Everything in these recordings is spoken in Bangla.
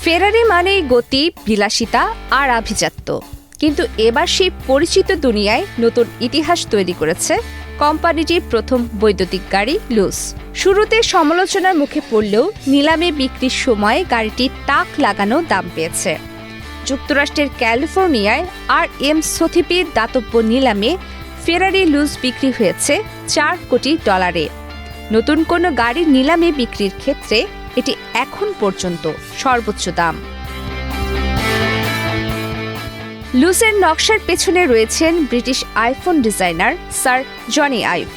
ফেরারি মানেই গতি, বিলাসিতা আর আভিজাত্য। কিন্তু এবার সেই পরিচিত দুনিয়ায় নতুন ইতিহাস তৈরি করেছে কোম্পানিটির প্রথম বৈদ্যুতিক গাড়ি লুস। শুরুতে সমালোচনার মুখে পড়লেও নিলামে বিক্রির সময় গাড়িটি তাক লাগানো দাম পেয়েছে। যুক্তরাষ্ট্রের ক্যালিফোর্নিয়ায় RM সোথিপির দাতব্য নিলামে ফেরারি লুস বিক্রি হয়েছে $4 কোটি। নতুন কোনো গাড়ির নিলামে বিক্রির ক্ষেত্রে এটি এখন পর্যন্ত সর্বোচ্চ দাম। লুসের নকশার পেছনে রয়েছেন British iPhone designer sir Jony Ive.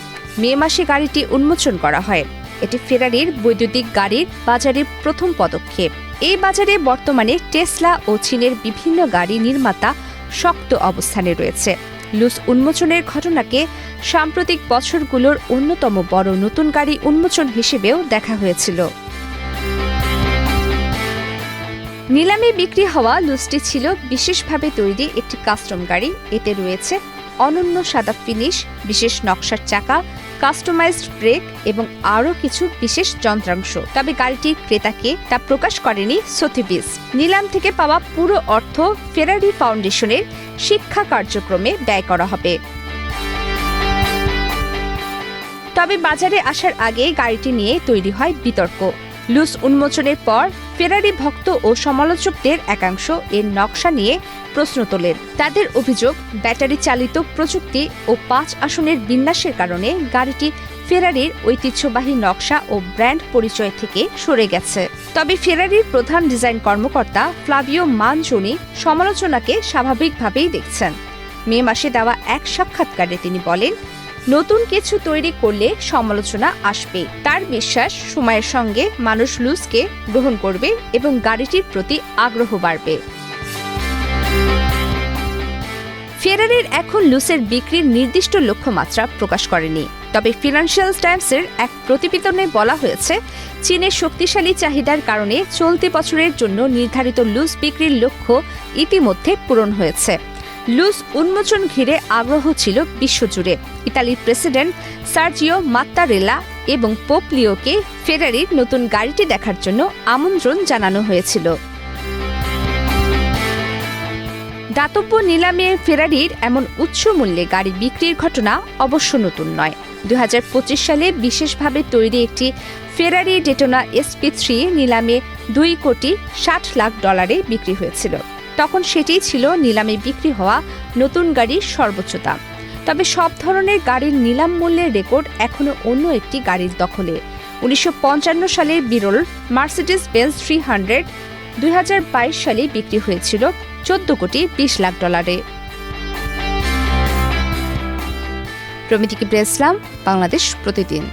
মে মাসে গাড়িটি উন্মোচন করা হয়। এটি ফেরারির বৈদ্যুতিক গাড়ির বাজারে প্রথম পদক্ষেপ। এই বাজারে বর্তমানে টেসলা ও চীনের বিভিন্ন গাড়ি নির্মাতা শক্ত অবস্থানে রয়েছে। লুস উন্মোচনের ঘটনাকে সাম্প্রতিক বছরগুলোর অন্যতম বড় নতুন গাড়ি উন্মোচন হিসেবেও দেখা হয়েছিল। নিলামে বিক্রি হওয়া লুসটি ছিল বিশেষভাবে তৈরি একটি কাস্টম গাড়ি। এতে রয়েছে অনন্য সাদা ফিনিশ, বিশেষ নকশার চাকা, কাস্টমাইজড ব্রেক এবং আরও কিছু বিশেষ যন্ত্রাংশ। তবে গাড়িটির ক্রেতাকে তা প্রকাশ করেনি সোথিবিস। নিলাম থেকে পাওয়া পুরো অর্থ ফেরারি ফাউন্ডেশনের শিক্ষা কার্যক্রমে ব্যয় করা হবে। তবে বাজারে আসার আগে গাড়িটি নিয়ে তৈরি হয় বিতর্ক। লুস উন্মোচনের পর ফেরারি ভক্ত ও সমালোচকদের একাংশ এর নকশা নিয়ে প্রশ্ন তোলেন। তাদের অভিযোগ, ব্যাটারি চালিত প্রযুক্তি ও 5 আসনের বিন্যাসের কারণে গাড়িটি ফেরারির ঐতিহ্যবাহী নকশা ও ব্র্যান্ড পরিচয় থেকে সরে গেছে। তবে ফেরারির প্রধান ডিজাইন কর্মকর্তা ফ্লাভিও মানজোনি সমালোচনাকে স্বাভাবিকভাবেই দেখছেন। মে মাসে দেওয়া এক সাক্ষাৎকারে তিনি বলেন, নতুন কিছু তৈরি করলে সমালোচনা আসবে। তার বিশ্বাস, সময়ের সঙ্গে মানুষ লুসকে গ্রহণ করবে এবং গাড়িটির প্রতি আগ্রহ বাড়বে। ফেরারির এখন লুসের বিক্রির নির্দিষ্ট লক্ষ্যমাত্রা প্রকাশ করেনি। তবে ফিনান্সিয়াল টাইমসের এক প্রতিবেদনে বলা হয়েছে, চীনের শক্তিশালী চাহিদার কারণে চলতি বছরের জন্য নির্ধারিত লুস বিক্রির লক্ষ্য ইতিমধ্যে পূরণ হয়েছে। লুস উন্মোচন ঘিরে আগ্রহ ছিল বিশ্বজুড়ে। ইতালির প্রেসিডেন্ট সার্জিও মাত্তারেলা এবং পোপ লিওকে ফেরারির নতুন গাড়িটি দেখার জন্য আমন্ত্রণ জানানো হয়েছিল। দাতব্য নিলামে ফেরারির এমন উচ্চ মূল্যে গাড়ি বিক্রির ঘটনা অবশ্য নতুন নয়। 2025 সালে বিশেষভাবে তৈরি একটি ফেরারি ডেটোনা SP3 নিলামে $2 কোটি 60 লাখ বিক্রি হয়েছিল। তখন সেটিই ছিল নিলামে বিক্রি হওয়া নতুন গাড়ির সর্বোচ্চ দাম। তবে সব ধরনের গাড়ির নিলাম মূল্যের রেকর্ড এখনও অন্য একটি গাড়ির দখলে। 1955 সালের বিরল মার্সিডিজ বেঞ্জ 300 2022 সালে বিক্রি হয়েছিল $14 কোটি 20 লাখ। প্রমিতি কিবরিয়া ইসলাম, বাংলাদেশ প্রতিদিন।